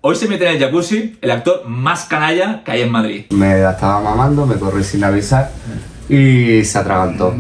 Hoy se mete en el jacuzzi el actor más canalla que hay en Madrid. Me la estaba mamando, me corrí sin avisar y se atragantó.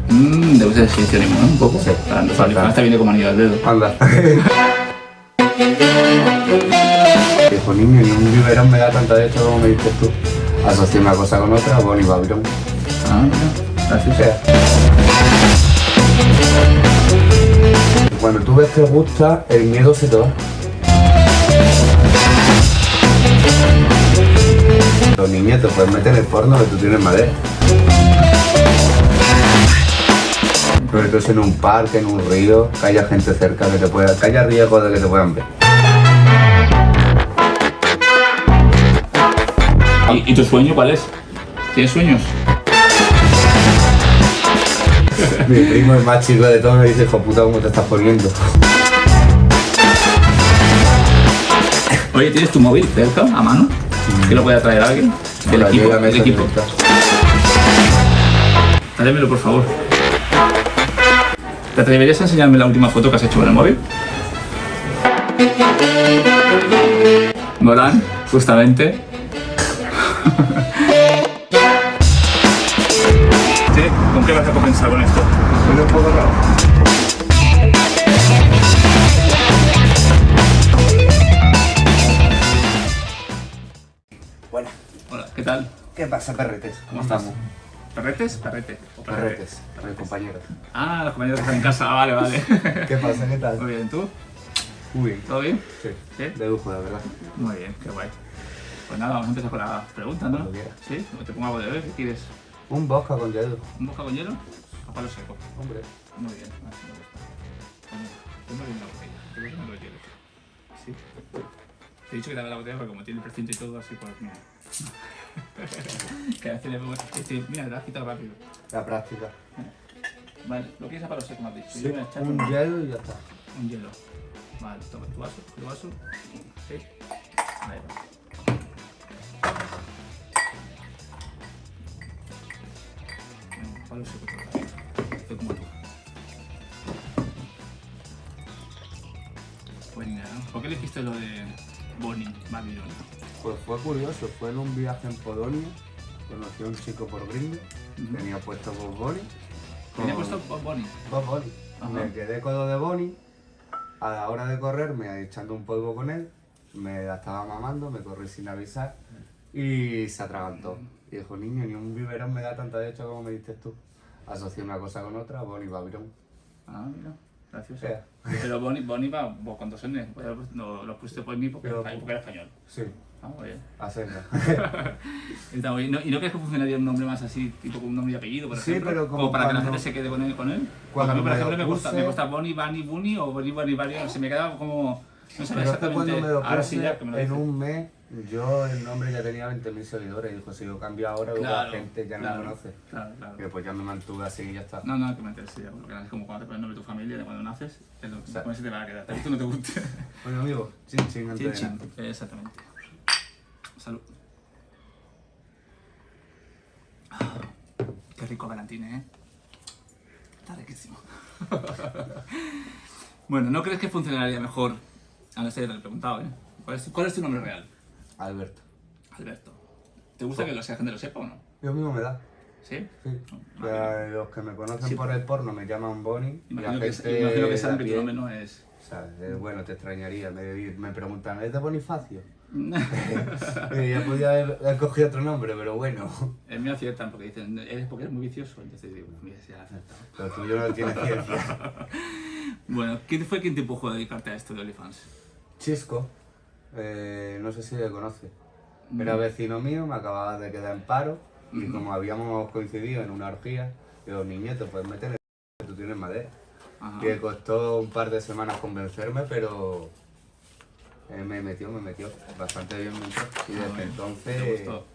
Debe ser exhibicionismo, ¿no? Un poco. Sí. Para está viendo como anillo al dedo. Anda. Dijo, niño, ni un biberón me da tanta de esto como me dices tú. Asocié una cosa con otra, Bonnie Babylon. Ah, mira. Así O sea, cuando tú ves que gusta, el miedo se te va. Los niños te pueden meter en el porno que tú tienes madera. Sobre todo en un parque, en un río, que haya gente cerca que te pueda, que haya riesgo de que te puedan ver. ¿Y tu sueño cuál es? ¿Tienes sueños? Mi primo, el más chico de todos, me dice, hijo puta, ¿cómo te estás poniendo? Oye, ¿tienes tu móvil cerca, a mano? ¿Que lo pueda traer alguien? Del Aquí equipo, la mesa del equipo. directa. Tráemelo, por favor. ¿Te atreverías a enseñarme la última foto que has hecho con el móvil? Morán, justamente. Sí, ¿con qué vas a compensar con esto? Suena un poco raro. Bueno, Hola, ¿qué tal? ¿qué pasa, perretes? ¿Cómo estás? ¿Perretes? ¿Perrete? ¿O Perretes, mis compañeros. Ah, los compañeros que están en casa, vale, vale. ¿Qué pasa? ¿Qué tal? Muy bien, ¿tú? Muy bien. ¿Todo bien? Sí, ¿Sí? de lujo, la verdad. Muy bien, qué guay. Pues nada, vamos a empezar con las preguntas, ¿no? Cuando quieras. ¿Sí? Te pongo algo de beber, ¿qué quieres? Un vodka con hielo. ¿Un boca con hielo? A palo seco. Hombre. Muy bien, así me gusta. Bueno, tengo bien la botella, te voy a poner los hielos. Sí. Te he dicho que te haga la botella porque como tiene el precinto y todo así, pues mira. Que a veces le pongo... Sí, mira, te lo has quitado rápido. La práctica. Vale, ¿lo quieres a palo seco, me has dicho? Sí, Yo voy a echar un hielo y ya está. un hielo. Vale, toma tu vaso, tu vaso. Sí. Ahí va. Venga, palo seco todo. Estoy como tú. Pues nada, ¿no? ¿Por qué elegiste lo de Bonnie Babylon? Pues fue curioso, fue en un viaje en Polonia, conocí a un chico por Grindr, tenía puesto Bob Bonnie. ¿Tenía puesto Bonnie? Bob Bonnie. Ajá. Me quedé codo de Bonnie, a la hora de correrme, echando un polvo con él, me la estaba mamando, me corrí sin avisar y se atragantó. Y dijo, niño, ni un biberón me da tanta leche como me diste tú. Asocié una cosa con otra, Bonnie Babylon. Ah, mira, gracioso. sea. Pero Bonnie va, ¿vos cuántos años? Lo pusiste por mí porque Pero- era español. Sí, Ah, muy bien. a señas. Está muy bien. ¿Y no crees que funcionaría un nombre más así, tipo con un nombre y apellido, por Sí, ejemplo? pero como para que la cuando- gente se quede con él. Porque cuando a mí, por me ejemplo, lo me puse- gusta Bonnie, Bunny o Bonnie, no sé, me quedaba como... No sabía Pero es que exactamente. cuando me lo Ahora sí puse, ya que me lo en dices. un mes, yo el nombre ya tenía 20.000 seguidores. Y dijo, si yo cambio ahora, luego Claro, la gente ya no claro, me conoce. Claro, claro. Que pues ya me mantuve así y ya está. No, no, que me interesa ya, porque es como cuando te pones el nombre de tu familia, de cuando naces, es lo que sea, con ese te va a quedar. Tal vez tú no te guste. Bueno, amigo, chin chin antes Chin, de chin. nada. Exactamente. Salud. Ah, qué rico Valentine, ¿eh? Está riquísimo. Bueno, ¿no crees que funcionaría mejor? Ahora sí, te lo he preguntado, ¿eh? ¿Cuál es tu nombre real? Alberto. Alberto. ¿Te gusta que la gente lo sepa o no? Yo mismo me da. ¿Sí? Sí. Vale. Los que me conocen Sí. por el porno me llaman Bonnie. y Imagino la que gente saben de que tu a nombre pie, no es... ¿sabes? Bueno, te extrañaría. Me preguntan, ¿es de Bonifacio? Ya podía haber cogido otro nombre, pero bueno. El mío aciertan porque dicen, porque eres muy vicioso. Entonces digo, mira, se ha acertado. Lo tuyo no tiene ciencia. Bueno, ¿quién fue quien te empujó a dedicarte a esto de OnlyFans? Chisco, no sé si le conoce. Era vecino mío, me acababa de quedar en paro y como habíamos coincidido en una orgía, digo, niño, te puedes meter en el... tú tienes madera. Ajá. Que costó un par de semanas convencerme, pero me metió, bastante bien me entró. Y desde bien. ¿Te entonces, gustó?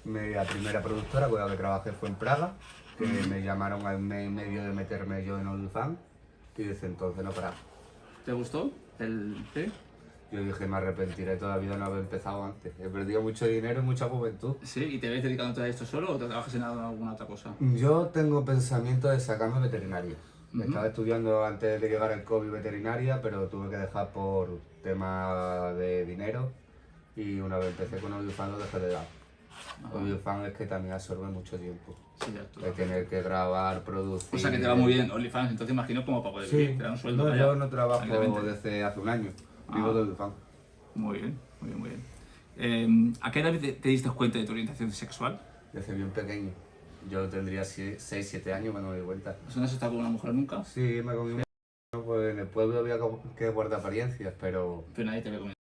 la primera productora con la que trabajé fue en Praga, que me llamaron al mes y medio de meterme yo en OnlyFans, y desde entonces no paraba. ¿Te gustó? ¿Sí? Yo dije, me arrepentiré todavía de no haber empezado antes. He perdido mucho dinero y mucha juventud. ¿Sí? ¿Y te ves dedicándote a esto solo o te trabajas en alguna otra cosa? Yo tengo pensamiento de sacarme veterinaria. Ujú. Estaba estudiando antes de llegar el COVID veterinaria, pero tuve que dejar por tema de dinero y una vez empecé con OnlyFans lo dejé de dar. Ajá. OnlyFans es que también absorbe mucho tiempo. Sí, ya tú. De tener que grabar, producir... O sea que te va muy bien OnlyFans, entonces imagino como para poder Sí, vivir, te dan un sueldo. no, vaya, yo no trabajo tranquilamente. desde hace un año. Ah. Vivo de OnlyFans. Muy bien, muy bien, muy bien. ¿A qué edad te diste cuenta de tu orientación sexual? Desde bien pequeño. Yo tendría 6, 7 años cuando me di cuenta. ¿Eso no has estado con una mujer nunca? Sí, me comí un... Pues en el pueblo había que guardar apariencias, pero... Pero nadie te ve comiendo.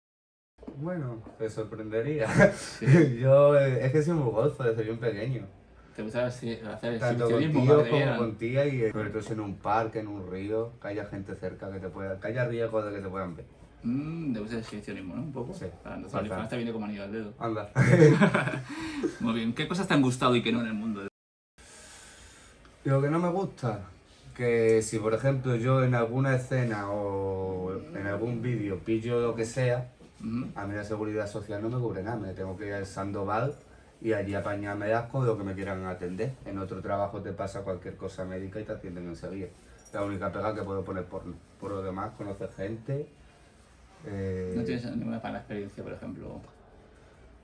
Bueno, te sorprendería. Sí. Yo es que soy muy golfo desde bien pequeño. ¿Te gusta hacer Tanto con exhibicionismo para tíos que te como vieran? con tías y sobre todo en un parque, en un río, que haya gente cerca que te pueda... que haya riesgo de que te puedan ver. Te gusta el exhibicionismo, ¿no? Un poco. Sí. Entonces Bastante. OnlyFans te viene como anillo al dedo. Anda. Muy bien. ¿Qué cosas te han gustado y qué no en el mundo? Lo que no me gusta, que si por ejemplo yo en alguna escena o en algún vídeo pillo lo que sea, Ujú. a mí la seguridad social no me cubre nada, me tengo que ir al Sandoval y allí apañarme con lo que me quieran atender. En otro trabajo te pasa cualquier cosa médica y te atienden enseguida. La única pega que puedo poner porno. Por lo demás, conocer gente. ¿No tienes ninguna mala experiencia, por ejemplo?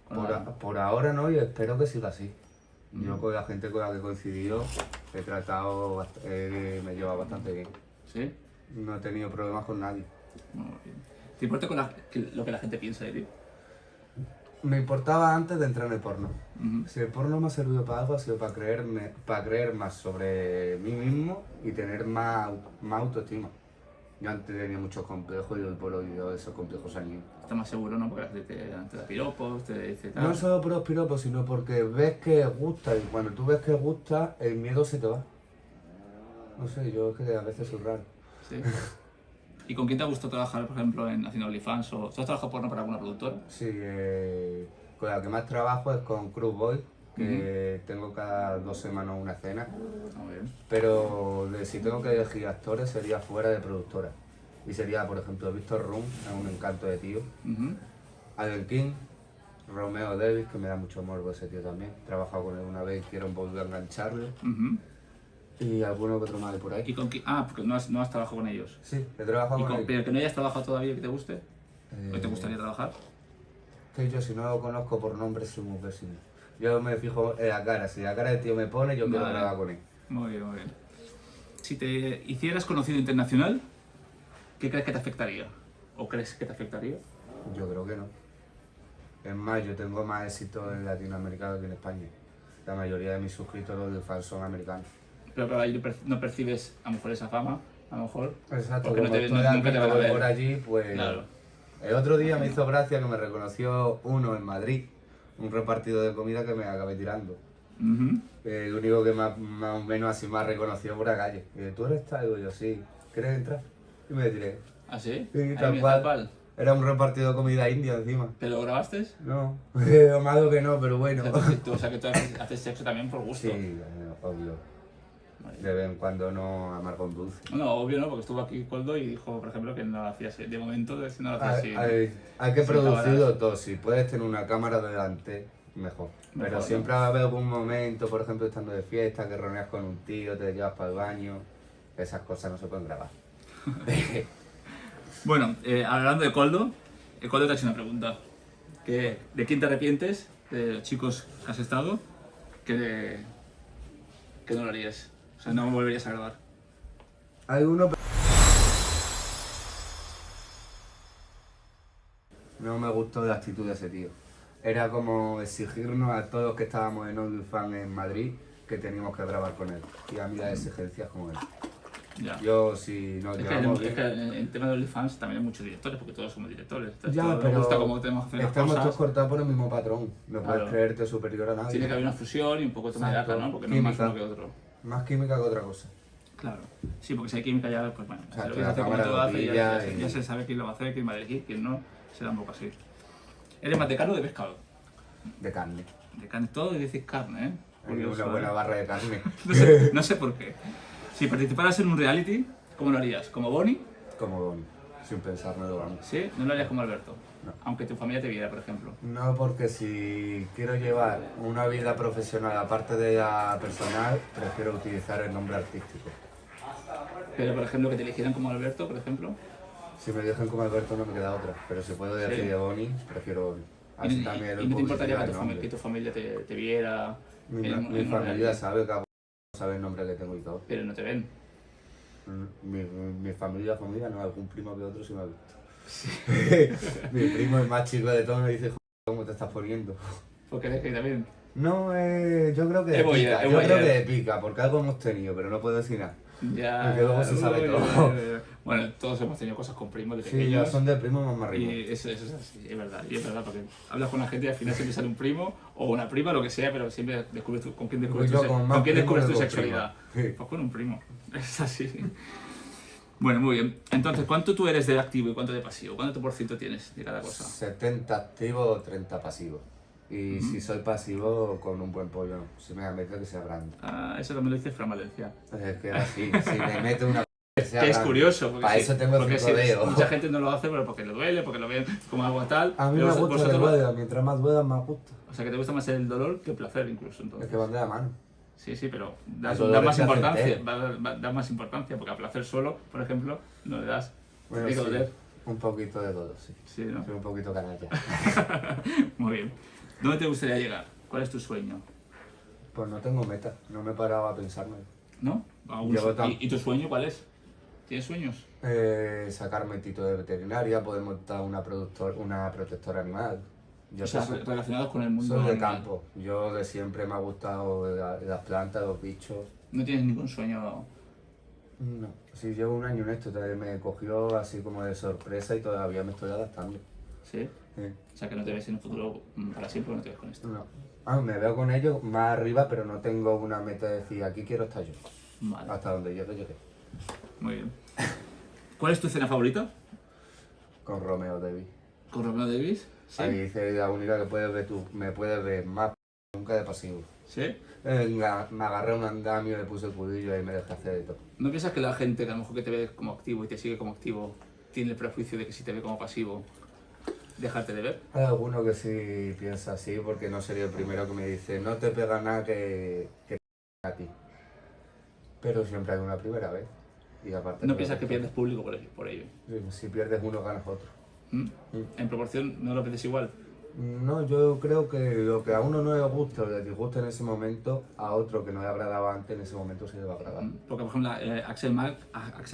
Con la- Por ahora no y espero que siga así. Yo con la gente con la que he coincidido he tratado, me lleva bastante bien. ¿Sí? No he tenido problemas con nadie. Muy bien. ¿Te importa lo que la gente piensa de ti? Me importaba antes de entrar en el porno. Ujú. Si el porno me ha servido para algo, ha sido para creer más sobre mí mismo y tener más autoestima. Yo antes tenía muchos complejos y hoy por hoy esos complejos se han ido. Estás más seguro, ¿no? Porque la gente te da piropos, te dice tal. No solo por los piropos, sino porque ves que gusta y cuando tú ves que gusta, el miedo se te va. No sé, yo es que a veces soy raro. Sí. ¿Y con quién te ha gustado trabajar, por ejemplo, en haciendo OnlyFans? ¿O tú has trabajado porno para alguna productora? Sí, con la que más trabajo es con Cruz Boy, que tengo cada 2 semanas una cena. Muy bien. Pero si tengo que elegir actores sería fuera de productora. Y sería, por ejemplo, Víctor Rum, es un encanto de tío. Ujú. Allen King, Romeo Davis, que me da mucho morbo ese tío también. He trabajado con él una vez y quiero volver a engancharle. Ujú. Y alguno que otro más de por ¿Y ahí. con quién? Ah, porque no has trabajado con ellos. Sí, he trabajado ¿Y con él. pero que no hayas trabajado todavía que te guste? ¿O te Eh, gustaría trabajar? Que yo si no lo conozco por nombre soy muy pésimo. Yo me fijo en la cara, si la cara del tío me pone, yo quiero Vale. trabajar con él. Muy bien, muy bien. Si te hicieras conocido internacional, ¿qué crees que te afectaría? ¿O crees que te afectaría? Yo creo que no. Es más, yo tengo más éxito en Latinoamérica que en España. La mayoría de mis suscriptores de fans son americanos. Pero ahí no percibes a lo mejor esa fama, a lo mejor. Exacto, Porque como estoy nunca aquí, te van a como ver. por allí, pues... Claro. El otro día me hizo gracia que me reconoció uno en Madrid, un repartido de comida que me acabé tirando. Ujú. El único que más o menos así me ha reconocido por la calle. Y ¿tú eres tal? Digo yo, sí. ¿Quieres entrar? Y me tiré. ¿Ah, sí? Sí, Ahí tal mira, cual. Era un repartido de comida india encima. ¿Te lo grabaste? No, lo malo que no, pero bueno. O sea que tú haces sexo también por gusto. Sí, obvio. Vale. De vez en cuando no amargo un dulce. No, obvio no, porque estuvo aquí Coldo y dijo, por ejemplo, que no lo hacía así. De momento, no lo hacía así. Hay que sin producirlo cámaras. todo. Si puedes tener una cámara delante, mejor. Pero Mejor, siempre ¿no? va a haber algún momento, por ejemplo, estando de fiesta, que roneas con un tío, te llevas para el baño. Esas cosas no se pueden grabar. Bueno, hablando de Coldo, Coldo te ha hecho una pregunta. ¿De quién te arrepientes, de los chicos que has estado, que no lo harías? O sea, no volverías a grabar. Hay uno. No me gustó la actitud de ese tío. Era como exigirnos a todos los que estábamos en OnlyFans en Madrid que teníamos que grabar con él. Y a mí las exigencias como él. Ya. Yo, si nos Es llevamos que, es bien... que en el tema de OnlyFans también hay muchos directores, porque todos somos directores. Entonces, Ya, todos pero nos gusta cómo tenemos que hacer las estamos todos cosas. cortados por el mismo patrón. No puedes Claro. creerte superior a nadie. Tiene que haber una fusión y un poco de toma de Exacto. daca, ¿no? Porque no es más Química. uno que otro. Más química que otra cosa. Claro. Sí, porque si hay química ya, pues bueno, Exacto, si lo que la se hace como cámara todo lo hace, pilla y- ya se sabe quién lo va a hacer, quién va a elegir, quién no, será un poco así. ¿Eres más de carne o de pescado? De carne. De carne, todo y decís carne, ¿eh? Hay Curioso, una buena ¿eh? barra de carne. No sé por qué. Si participaras en un reality, ¿cómo lo harías? ¿Como Bonnie? Como Bonnie. sin pensármelo, vamos. ¿Sí? No lo harías como Alberto. No. Aunque tu familia te viera, por ejemplo. No, porque si quiero llevar una vida profesional aparte de la personal, prefiero utilizar el nombre artístico. Pero, por ejemplo, que te eligieran como Alberto, por ejemplo. Si me dejan como Alberto no me queda otra, pero si puedo decir Sí. de Boni, prefiero Boni. Y, Así también y no te importaría publicidad que el tu, nombre. que tu familia te viera Mi, en mi una familia realidad, sabe que sabe el nombre que tengo y todo. pero no te ven. Mi familia no, algún primo que otro sí me ha visto. Mi primo, el más chico de todos, me dice, "Joder, ¿cómo te estás poniendo?". Porque eres que también. No, yo creo que de Es boyer, pica, es yo creo boyer. que de pica, porque algo hemos tenido, pero no puedo decir nada. Ya. Porque luego se sabe uy, todo. Bueno, todos hemos tenido cosas con primos de Sí, pequeños. ya son de primo más arriba. Y eso es así, es verdad. Y es verdad, porque hablas con la gente y al final siempre sale un primo o una prima, lo que sea, pero siempre descubres con quién descubres Yo con más con quién primo descubres que tu con sexualidad. prima. Sí. Pues con un primo. Es así. Bueno, muy bien. Entonces, ¿cuánto tú eres de activo y cuánto de pasivo? ¿Cuánto por ciento tienes de cada cosa? 70 activo, 30 pasivo. Y si soy pasivo, con un buen pollo, si me meto que sea grande. Ah, eso también lo dice Fran Valencia. Es que así, si me meto una que sea Que es grande. curioso, porque, Para sí, eso tengo porque el sí, rodeo. mucha gente no lo hace pero porque le duele, porque lo ven como algo tal. A mí pero me gusta que duela, mientras más duela, más gusta. O sea, que te gusta más el dolor que el placer incluso, Es entonces. que van de la mano. Sí, sí, pero El das dolor más es importancia, placentero. das más importancia, porque a placer solo, por ejemplo, no le das. Bueno, Tiene que sí, doler. un poquito de todo, sí. Sí, ¿no? Soy un poquito canalla. Muy bien. ¿Dónde te gustaría llegar? ¿Cuál es tu sueño? Pues no tengo meta, no me he parado a pensarme. ¿No? ¿Algún Llevo tan- ¿Y tu sueño cuál es? ¿Tienes sueños? Sacarme el título de veterinaria, poder montar una protectora animal. Yo O sea, soy, relacionados con el mundo soy de animal. campo. Yo de siempre me ha gustado las plantas, los bichos. No tienes ningún sueño. No, sí, llevo un año en esto, me cogió así como de sorpresa y todavía me estoy adaptando. ¿Sí? Sí. O sea, que no te ves en un futuro para siempre, no te ves con esto. No. Me veo con ellos más arriba, pero no tengo una meta de decir, aquí quiero estar yo. Vale, Hasta donde llegue. muy bien. ¿Cuál es tu escena favorita? Con Romeo Davis. ¿Con Romeo Davis? ¿Sí? Ahí dice la única que puedes ver tú, me puedes ver más nunca de pasivo. ¿Sí? Venga, me agarré un andamio, le puse el pudillo y me dejé hacer de todo. ¿No piensas que la gente que a lo mejor que te ve como activo y te sigue como activo tiene el prejuicio de que si te ve como pasivo, dejarte de ver? Hay alguno que sí piensa así, porque no sería el primero que me dice, no te pega nada que a ti. Pero siempre hay una primera vez. Y aparte ¿No creo piensas que pierdes público por ello? Si pierdes uno, ganas otro. ¿Mm? ¿En proporción no lo ves igual? No, yo creo que lo que a uno no le gusta o le disgusta en ese momento, a otro que no le agradaba antes, en ese momento sí le va a agradar. Porque, por ejemplo, Axel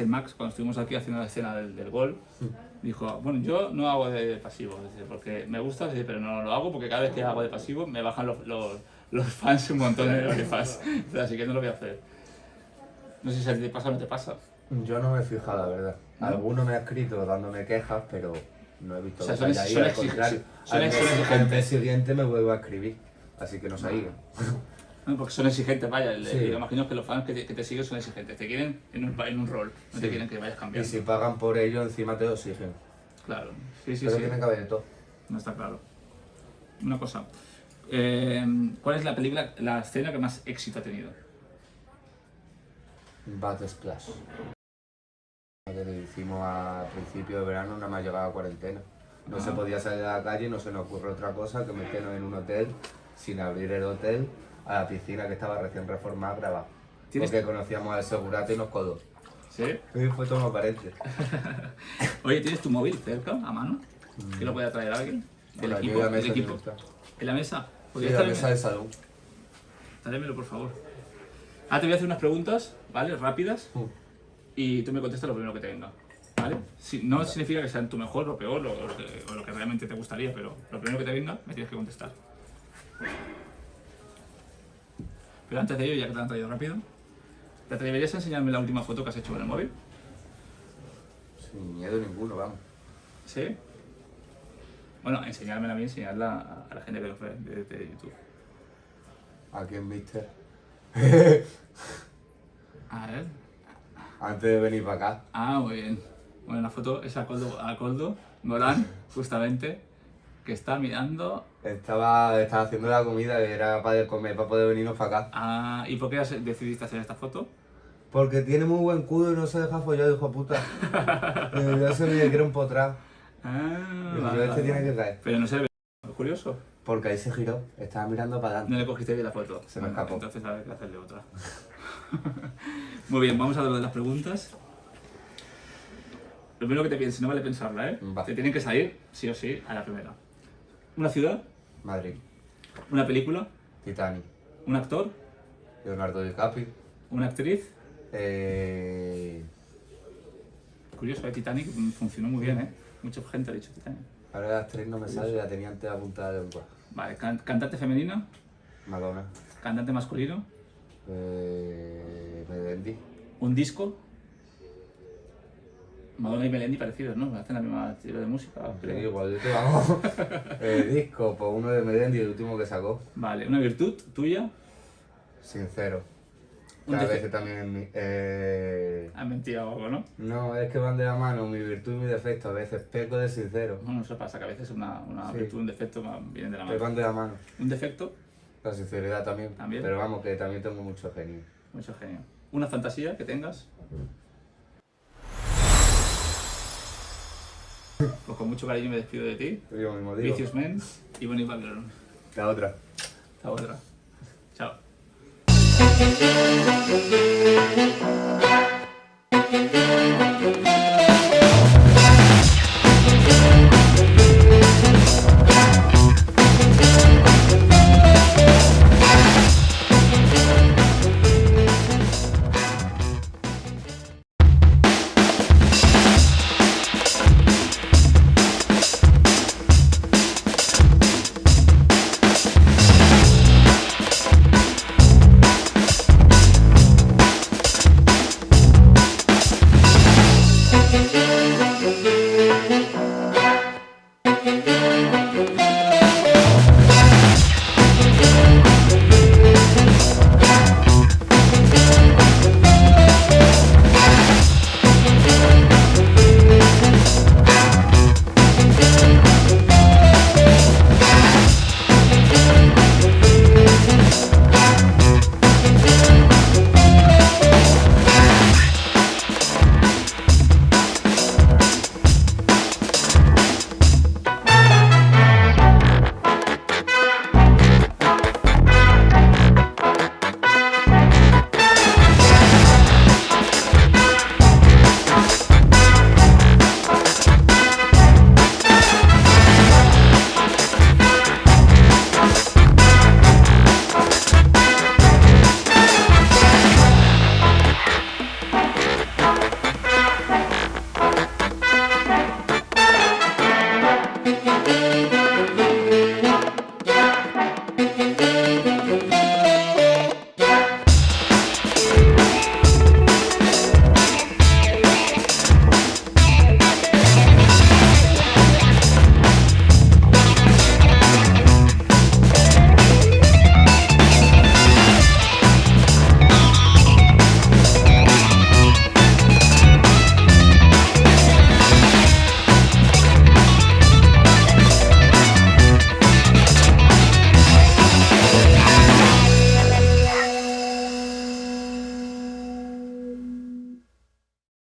Max, cuando estuvimos aquí haciendo la escena del gol, dijo, bueno, yo no hago de pasivo, dice, porque me gusta, dice, pero no lo hago porque cada vez que hago de pasivo me bajan los fans un montón de fans, así que no lo voy a hacer. No sé si a ti te pasa o no te pasa. Yo no me he fijado, la verdad. ¿No? Alguno me ha escrito dándome quejas, pero no he visto O sea, que son haya ex- ido, son al exig- contrario. son Al mes exigentes. siguiente- siguiente me vuelvo a escribir, así que no se ha ido. No, porque son exigentes, vaya, Sí. y me imagino que los fans que te siguen son exigentes, te quieren en un rol, no te Sí. quieren que vayas Y cambiando. si pagan por ello, encima te lo exigen. Claro, sí, sí, Pero sí, tiene que haber de todo. no está claro. Una cosa, ¿cuál es la escena que más éxito ha tenido? Bad Splash. Que le hicimos a principio de verano, nada más llegaba a cuarentena. No se podía salir a la calle, no se nos ocurre otra cosa que meternos en un hotel, sin abrir el hotel, a la piscina que estaba recién reformada, grabar. ¿Tienes- Porque conocíamos al segurate y nos coló. ¿Sí? Sí, fue todo aparente. Oye, ¿tienes tu móvil cerca, a mano? ¿Que lo pueda traer alguien? ¿Del Bueno, equipo? yo la ¿Del mesa equipo? tiene que estar. ¿En la mesa? Sí, ¿Podrías la traerme? mesa del salón. Tráemelo, por favor. Ahora te voy a hacer unas preguntas, ¿vale? Rápidas. Y tú me contestas lo primero que te venga, ¿vale? No significa que sean tu mejor o peor o lo que realmente te gustaría, pero lo primero que te venga me tienes que contestar. Pero antes de ello, ya que te lo han traído rápido, ¿te atreverías a enseñarme la última foto que has hecho con el móvil? Sin miedo ninguno, vamos. ¿Sí? Bueno, enseñármela a mí, enseñarla a la gente que nos ve de YouTube. Aquí en Mister. A ver. Antes de venir para acá. Ah, muy bien. Bueno, la foto es a Coldo Morán, justamente, que está mirando. Estaba haciendo la comida, era para comer, para poder venirnos para acá. Ah, ¿y por qué decidiste hacer esta foto? Porque tiene muy buen culo y no se deja follar, hijo de puta. Yo se me quiero empotrar. Ah, Y yo, vale, este vale. tiene que caer. Pero no se ve. Curioso. Porque ahí se giró, estaba mirando para No adelante. le cogiste bien la foto. Se me Bueno, escapó. entonces habrá que hacerle otra. Muy bien, vamos a lo de las preguntas. Lo primero que te pienses, no vale pensarla, ¿eh? Va. Te tienen que salir, sí o sí, a la primera. Una ciudad, Madrid, una película, Titanic, un actor, Leonardo DiCaprio. una actriz. Eh... Curioso, Titanic funcionó muy bien, ¿eh? Mucha gente ha dicho Titanic. Ahora las tres no me sale, la tenía antes apuntada de lengua. Vale, cantante femenina, Madonna. cantante masculino, Melendi. un disco. Madonna y Melendi parecidos, ¿no? Hacen la misma estilo de música. Sí, Creo. igual, yo te vamos. Disco, pues uno de Melendi, el último que sacó. Vale, una virtud tuya. Sincero. Un Que a defecto. veces también es mi... Has mentido algo, ¿no? No, es que van de la mano mi virtud y mi defecto. A veces peco de sincero. Bueno, eso pasa, que a veces una Sí. virtud, un defecto vienen de la Que mano. van de la mano. Un defecto, La sinceridad también. También. Pero vamos, que también tengo mucho genio. mucho genio. Una fantasía que tengas. Pues con mucho cariño me despido de ti. Yo mismo digo. Vicious Men y Bonnie Babylon. La otra. Hasta otra. Chao.